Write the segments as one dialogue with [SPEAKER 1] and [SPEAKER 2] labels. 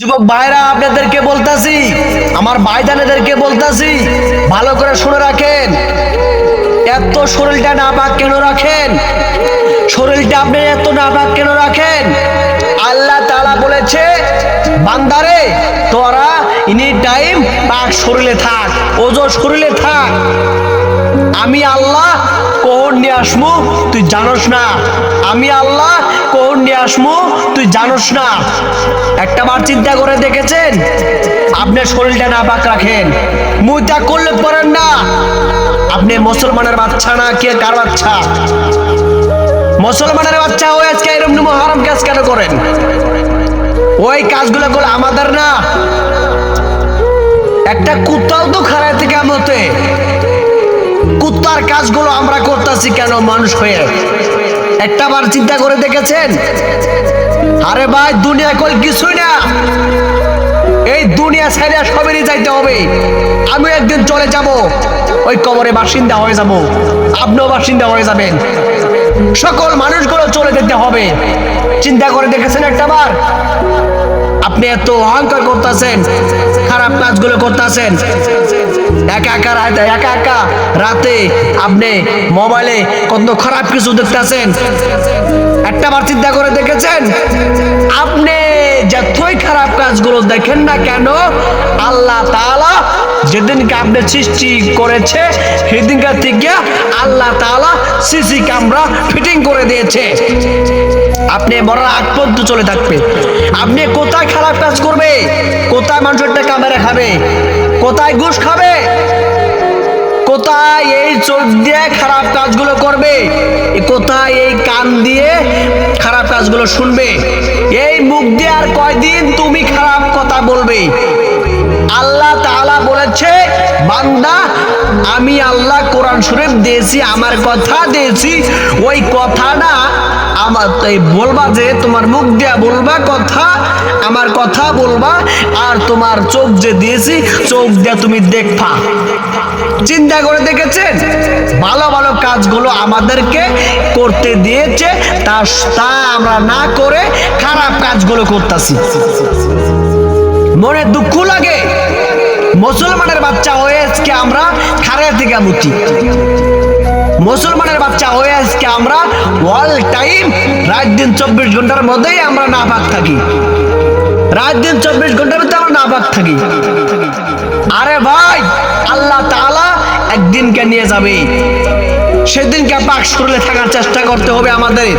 [SPEAKER 1] যুবক ভাইরা, আপনাদেরকে বলতাছি, আমার ভাইজানেদেরকে বলতাছি, ভালো করে শুনে রাখেন। এত শরীরটা নাপাক কেন রাখেন? শরীরটা আপনি এত নাপাক কেন রাখেন? আল্লাহ তাআলা বলেছে, বান্দারে তোরা এনি টাইম পাক শরীরে থাক, ওজো শরীরে থাক। আমি আল্লাহ কখন নিয়ে আসমু তুই জানোস না। আমি আল্লাহ কখন নিয়ে আসমু তুই জানোস না। একটা বার চিন্তা করে দেখেছেন? আপনার শরীরটা নাপাক রাখেন, মুইতা করলে পারেন না। আপনি মুসলমানের বাচ্চা না, কে কার বাচ্চা? মুসলমানের বাচ্চা হয়ে আজকে এরকম হারাম কাজ কেন করেন? ওই কাজগুলো করলে আমাদের না। একটা কুত্তাও তো খারাপ থেকে আমতে, কুত্তার কাজগুলো আমরা করতেছি কেন মানুষ হয়ে? একটা বার চিন্তা করে দেখেছেন? আরে ভাই, দুনিয়া কল কিছুই না। এই দুনিয়া ছেড়ে সবেরই যাইতে হবে। আমি একদিন চলে যাব, ওই কবরে বাসিন্দা হয়ে যাব, আপনিও বাসিন্দা হয়ে যাবেন। সকল মানুষগুলো চলে যেতে হবে। চিন্তা করে দেখেছেন একটা বার? আপনি এত অহংকার করতেছেন, খারাপ কাজগুলো করতেছেন, একা একা রাতে আপনি মোবাইলে কত খারাপ কিছু দেখতেছেন। একটা বার চিন্তা করে দেখেছেন? আপনি যতই খারাপ কাজগুলো দেখেন না কেন, আল্লাহ তাআলা যেদিনকে আপনি সৃষ্টি করেছে সেদিনকার থেকে আল্লাহ তাআলা সিসি ক্যামেরা ফিটিং করে দিয়েছে। আপনি মরার আগ পর্যন্ত চলে থাকবে। আপনি কোথায় খারাপ কাজ করবে, কোথায় মানুষের টাকা মেরে খাবে, কোথায় ঘুষ খাবে, কোথায় এই চোখ দিয়ে খারাপ কাজগুলো করবে, কোথায় এই কান দিয়ে খারাপ কাজগুলো শুনবে, এই মুখ দিয়ে আর কয়দিন তুমি খারাপ কথা বলবে? আল্লাহ তাআলা বলেছে, বান্দা আমি আল্লাহ কোরআন শরীফ দিয়েছি, আমার কথা দিয়েছি, ওই কথাটা আমার বলবা, যে তোমার মুখ দিয়া বলবা কথা, আমার কথা বলবা, আর তোমার চোখ যে দিয়েছি চোখ দিয়া তুমি দেখবা। চিন্তা করে দেখেছেন? ভালো ভালো কাজগুলো আমাদেরকে করতে দিয়েছে, তা আমরা না করে খারাপ কাজগুলো করতেছি। মনে দুঃখ লাগে। মুসলমানের বাচ্চা হয়ে আজকে আমরা খারাপ থেকে মুতি। মুসলমানের বাচ্চা হয়ে আজকে আমরা অল টাইম রাত দিন 24 ঘন্টার মধ্যেই আমরা নাপাক থাকি। রাত দিন 24 ঘন্টার মধ্যে আমরা নাপাক থাকি। আরে ভাই, আল্লাহ তাআলা একদিনকে নিয়ে যাবে, সেদিনকে পাক শরীরে থাকার চেষ্টা করতে হবে আমাদের।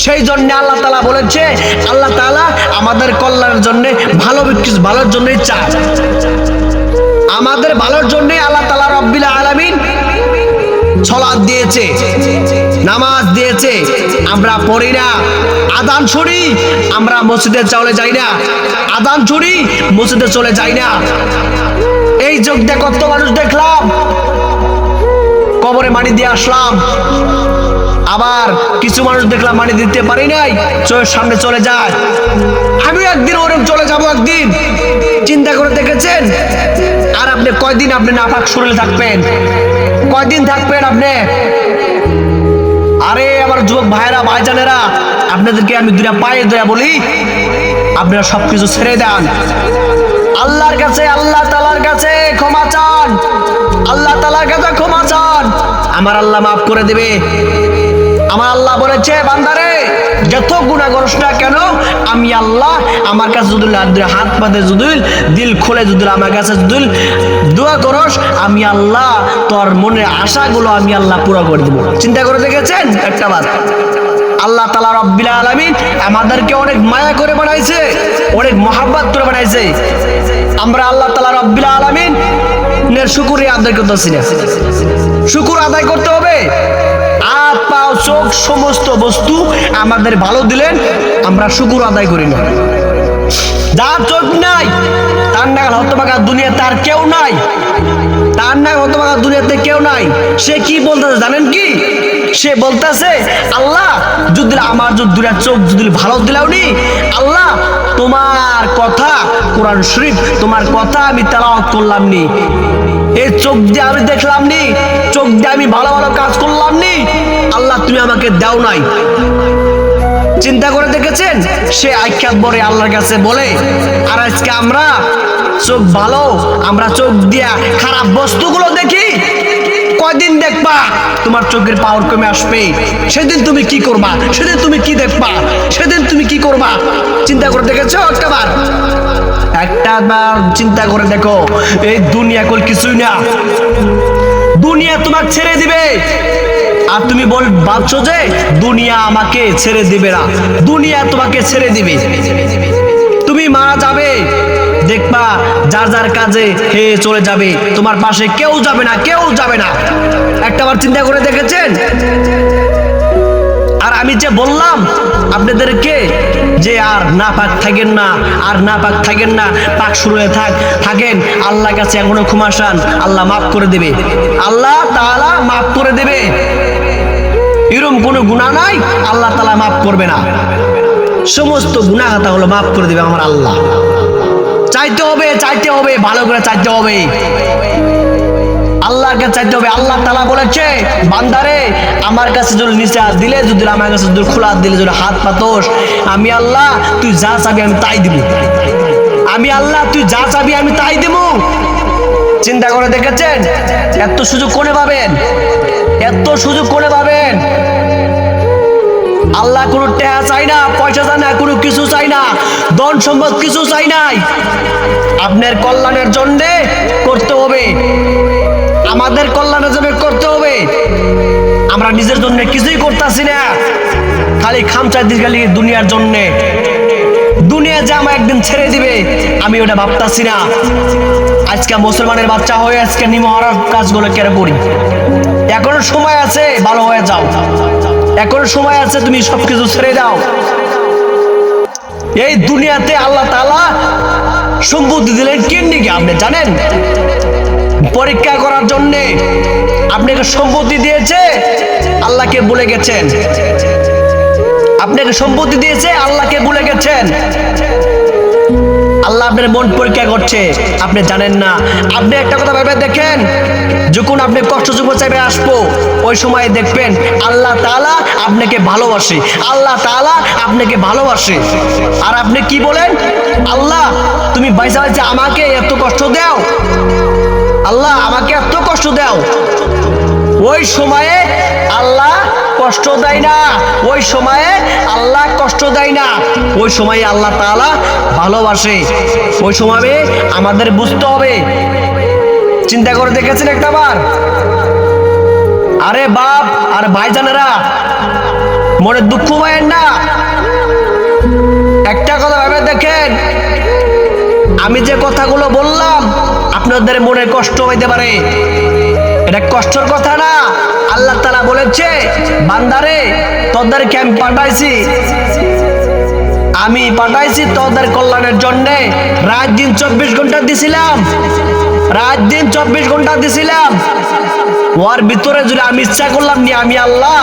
[SPEAKER 1] সেই জন্য আল্লাহ তাআলা বলেছে, আল্লাহ তাআলা আমাদের কল্যাণের জন্য, ভালোর জন্যই চায়, আমাদের ভালোর জন্য আল্লাহ তাআলা রব্বিল আলামিন সালাত দিয়েছে, নামাজ দিয়েছে। আমরা পড়ি না, আযান শুনি, আমরা মসজিদে চলে যাই না, আযান শুনি মসজিদে চলে যাই না। এই যোগ দিয়ে কত মানুষ দেখলাম কবরে মাটি দিয়ে আসলাম, আবার কিছু মানুষ দেখলাম মাটি দিতে পারি নাই, চোখের সামনে চলে যায়। আমি একদিন ওরকম চলে যাব একদিন। চিন্তা করে দেখেছেন? আর আপনি কয়দিন আপনি নাপাক শরীরে থাকবেন? কয়দিন থাকবেন আপনি? আরে আমার যুবক ভাইরা, ভাইজানেরা, আপনাদেরকে আমি দুইটা পায়ে দয়া বলি, আপনারা সবকিছু ছেড়ে দেন, আল্লাহর কাছে, আল্লাহ তাআলার কাছে ক্ষমা চান, আল্লাহ তাআলার কাছে ক্ষমা চান। আমার আল্লাহ মাফ করে দেবে। আমার আল্লাহ বলেছে, বান্দারে যত গুনাহ করিস না কেন, আমি আল্লাহ আমার কাছে যদি হাত পাতে, যদি দিল খুলে, যদি আমার কাছে যদি দোয়া করস, আমি আল্লাহ তোর মনের আশাগুলো আমি আল্লাহ পুরো করে দেব। চিন্তা করে দেখেছেন একটা বার? আল্লাহ তাআলা রব্বিল আলামিন আমাদেরকে অনেক মায়া করে বানাইছে, অনেক মহব্বত করে বানাইছে। আমরা আল্লাহ তাআলা রব্বিল আলামিন এর শুকরিয়া আদায় করতেছি না। শুকর আদায় করতে হবে। হাত, পা, চোখ, সমস্ত বস্তু আমাদের ভালো দিলেন, আমরা শুকর আদায় করি না। যার চোখ নাই, তার নাগাল হতভাগা দুনিয়াতে আর কেউ নাই, তার নাগাল হতভাগা দুনিয়াতে কেউ নাই। সে কি বলতেছে জানেন কি? সে বলতেছে, আল্লাহ যদি আমার দুটা চোখ যদি ভালো দিলাও নি, আল্লাহ তোমার কথা কোরআন শরীফ, তোমার কথা আমি তেলাওয়াত করলাম নি, এই চোখ দিয়ে আমি দেখলাম নি, চোখ দিয়ে আমি ভালো ভালো কাজ করলাম নি, আল্লাহ তুমি আমাকে দাও নাই। চিন্তা করে দেখেছেন? সে আখ্যাত বলে আল্লাহর কাছে বলে, আর আজকে আমরা চোখ ভালো, আমরা চোখ দিয়া খারাপ বস্তুগুলো দেখি। কয়দিন দেখবা তোমার চোখের পাওয়ার কমে আসবে, সেদিন তুমি কি করবা? সেদিন তুমি কি দেখবা? সেদিন তুমি কি করবা? চিন্তা করে দেখেছো একটাবার? একটাবার চিন্তা করে দেখো, এই দুনিয়া কল কিছুই না। দুনিয়া তোমাকে ছেড়ে দিবে, আর তুমি ভাবছো যে দুনিয়া আমাকে ছেড়ে দিবে না। দুনিয়া তোমাকে ছেড়ে দিবে। তুমি মারা যাবে, দেখবা যার যার কাজে হে চলে যাবে, তোমার পাশে কেউ যাবে না, কেউ যাবে না। একটাবার চিন্তা করে দেখেছেন? আর আমি যে বললাম আপনাদেরকে যে আর না পাক থাকেন না, আর না পাক থাকেন না, পাক শুরু হয়ে থাকেন, আল্লাহর কাছে এখনো ক্ষমা চান, আল্লাহ মাফ করে দেবে। আল্লাহ তাআলা মাফ করে দেবে। এরকম কোনো গুনাহ নাই আল্লাহ তাআলা মাফ করবে না। সমস্ত গুনাহ খাতাগুলো মাফ করে দেবে আমার আল্লাহ। চাইতে হবে, চাইতে হবে, ভালো করে চাইতে হবে, আল্লাহকে চাইতে হবে। আল্লাহ তাআলা বলেছে, বান্দারে আমার কাছে যদি নিচে হাত দিলে, যদি আমার কাছে যদি খোলা হাত দিলে, যদি হাত পাতোস, আমি আল্লাহ তুই যা চাবি আমি তাই দিব। আমি আল্লাহ তুই যা চাবি আমি তাই দিব। চিন্তা করে দেখেছেন? এত সুযোগ কোনে পাবেন? এত সুযোগ কোনে পাবেন? আল্লাহ কোনো টাকা চাই না, পয়সা চাই না, কোনো কিছু চাই না, ধন সম্পদ কিছু চাই নাই। আপনার কল্যাণের জন্য করতে হবে, আমাদের কল্যাণের জন্য করতে হবে। আমরা নিজের জন্য কিছুই করতেছি না, খালি খামচাইতে খালি দুনিয়ার জন্যে। দুনিয়া যে আমার একদিন ছেড়ে দিবে আমি ওটা ভাবতাছি না। আজকে মুসলমানের বাচ্চা হয়ে আজকে নিমহারার কাজগুলো কেন করি? এখনো সময় আছে, ভালো হয়ে যাও। এখনো সময় আছে, তুমি সবকিছু ছেড়ে দাও। এই দুনিয়াতে আল্লাহ তাআলা সম্পত্তি দিলেন কিন্ডিকে আপনি জানেন? পরীক্ষা করার জন্যে আপনাকে সম্পত্তি দিয়েছে, আল্লাহকে ভুলে গেছেন। আপনাকে সম্পত্তি দিয়েছে, আল্লাহকে ভুলে গেছেন। আল্লাহ আপনার মন পরীক্ষা করছে, আপনি জানেন না। আপনি একটা কথা ভেবে দেখেন, যখন আপনি কষ্ট যুগ চাইবে আসবো, ওই সময় দেখবেন আল্লাহ তাআলা আপনাকে ভালোবাসে, আল্লাহ তাআলা আপনাকে ভালোবাসে। আর আপনি কি বলেন? আল্লাহ তুমি বাইসা বাইসা আমাকে এত কষ্ট দাও, আল্লাহ আমাকে এত কষ্ট দাও। ওই সময়ে আল্লাহ কষ্ট দেয় না, ওই সময়ে আল্লাহ কষ্ট দেয় না, ওই সময়ে আল্লাহ তাআলা ভালোবাসে। ওই সময়ে আমাদের বুঝতে হবে। চিন্তা করে দেখেছেন একটাবার? আরে বাপ আর ভাইজানেরা, মনে দুঃখ পায়েন না। একটা কথা ভেবে দেখেন, আমি যে কথাগুলো বললাম আপনাদের মনে কষ্ট হইতে পারে, এটা কষ্টের কথা না। আল্লাহ তাআলা বলেছে, বান্দারে তোদেরকে আমি পাঠাইছি তোদের কল্যাণের জন্য। রাত দিন 24 ঘন্টা দিছিলাম, রাত দিন 24 ঘন্টা দিছিলাম। ওর ভিতরে যদি আমি ইচ্ছা করলাম নি, আমি আল্লাহ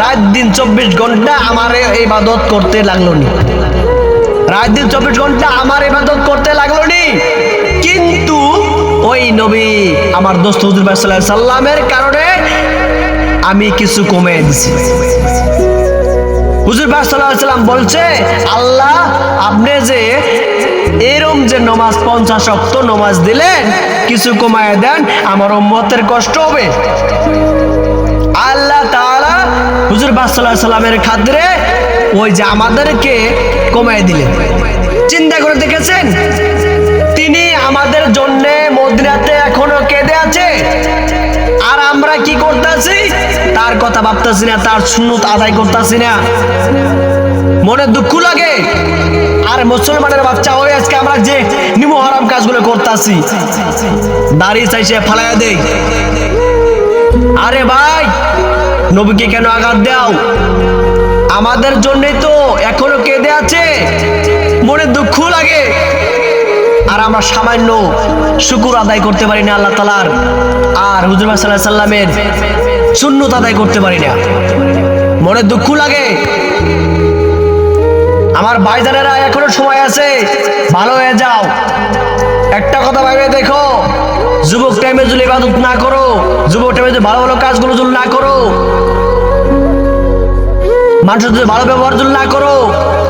[SPEAKER 1] রাত দিন 24 ঘন্টা আমার ইবাদত করতে লাগলো নি, রাত দিন 24 ঘন্টা আমার ইবাদত করতে লাগলো নি। কিন্তু ওই নবী আমার দোস্ত হুজুর ভাই সাল্লাল্লাহু আলাইহি সাল্লামের কারণে আমি কিছু কমে দিছি। হুজুর ভাই সাল্লাল্লাহু আলাইহি সাল্লাম বলছে, আল্লাহ আপনি যে এরম যে নমাজ 50 ওয়াক্ত নমাজ দিলেন, কিছু কমায় দেন, আমার উম্মতের কষ্ট হবে। আল্লাহ তাআলা হুজুর ভাই সাল্লাল্লাহু আলাইহি সাল্লামের খাতিরে ওই যে আমাদেরকে কমায় দিলেন। চিন্তা করে দেখেছেন? তিনি আমাদের জন্য মদিনাতে এখনো কেঁদে আছে, আর আমরা কি করতেছি? তার কথা ভাবতেছি না, তার সুন্নত আদায় করতেছি না। মনে দুঃখ লাগে। আর মুসলমানের বাচ্চা হয়ে আজকে আমরা যে নিমহারাম কাজগুলো করতেছি, দাড়ি চাইছে ফালাইয়া দেই। আরে ভাই, নবীকে কেন আঘাত দাও? আমাদের জন্যই তো এখনো কেঁদে আছে, মনে দুঃখ লাগে। আর আমরা সামান্য শুকর আদায় করতে পারি না আল্লাহ তাআলার, আর হুজুর সাল্লাল্লাহু আলাইহি সাল্লামের সুন্নত আদায় করতে পারি না, মনে দুঃখ লাগে। আমার ভাইজানেরা, এখনো সময় আছে, ভালো হয়ে যাও। একটা কথা ভেবে দেখো, যুবক টাইমে যদি ইবাদত না করো, যুবক টাইমে যদি ভালো ভালো কাজগুলো যদি না করো, মানুষের যদি ভালো ব্যবহার যদি না করো,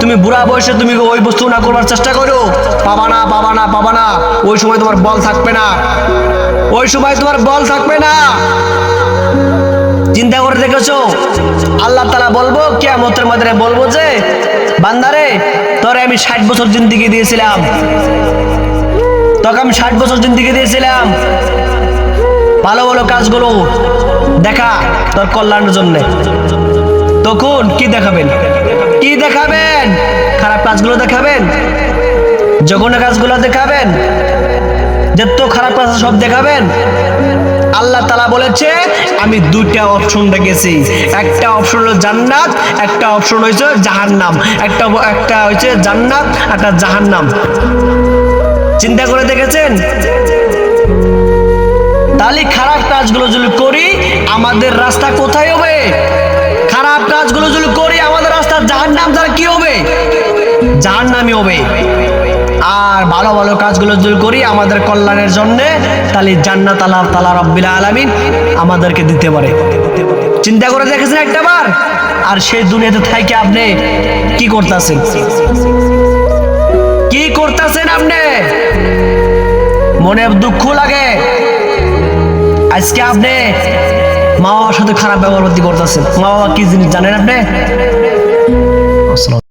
[SPEAKER 1] তুমি বুড়া বয়সে তুমি ওই বস্তু না করবার চেষ্টা করো, পাবা না পাবা না পাবা না। ওই সময় তোমার বল থাকবে না, ওই সময় তোমার বল থাকবে না। চিন্তা করে দেখেছো, আল্লাহ তাআলা বলবো কিয়ামতের ময়দানে বলবো যে বান্দারে তোরে আমি 60 বছর জিন্দেগি দিয়েছিলাম, তোকে আমি 60 বছর জিন্দেগি দিয়েছিলাম, ভালো ভালো কাজগুলো দেখা তোর কল্যাণের জন্য। তখন কি দেখাবেন? কি দেখাবেন? খারাপ কাজগুলো দেখাবেন, জঘন্য কাজগুলো দেখাবেন, যত খারাপ কাজ সব দেখাবেন। আল্লাহ তাআলা বলেছে আমি দুইটা অপশন রেখেছি, একটা অপশন হলো জান্নাত, একটা অপশন হয়েছে জাহান্নাম। একটা হয়েছে জান্নাত, একটা জাহান্নাম। চিন্তা করে দেখেছেন? তাহলে খারাপ কাজগুলো যদি করি আমাদের রাস্তা কোথায় হবে? খারাপ কাজগুলো যদি করি আমাদের রাস্তা জাহান্নাম, তাহলে কি হবে? জাহান্নামই হবে। আর ভালো ভালো কাজগুলো যদি করি আমাদের কল্যাণের জন্য, তাহলে জান্নাত আল্লাহ তাআলা রাব্বুল আলামিন আমাদেরকে দিতে পারে। চিন্তা করে দেখেছেন একটাবার? আর সেই দুনিয়াতে থাইকে আপনি কি করতেছেন? কি করতেছেন আপনি? মনে দুঃখ লাগে আজকে আপনি মা বাবার সাথে খারাপ ব্যবহার করতেছেন। মা বাবা কি জিনিস জানেন আপনি?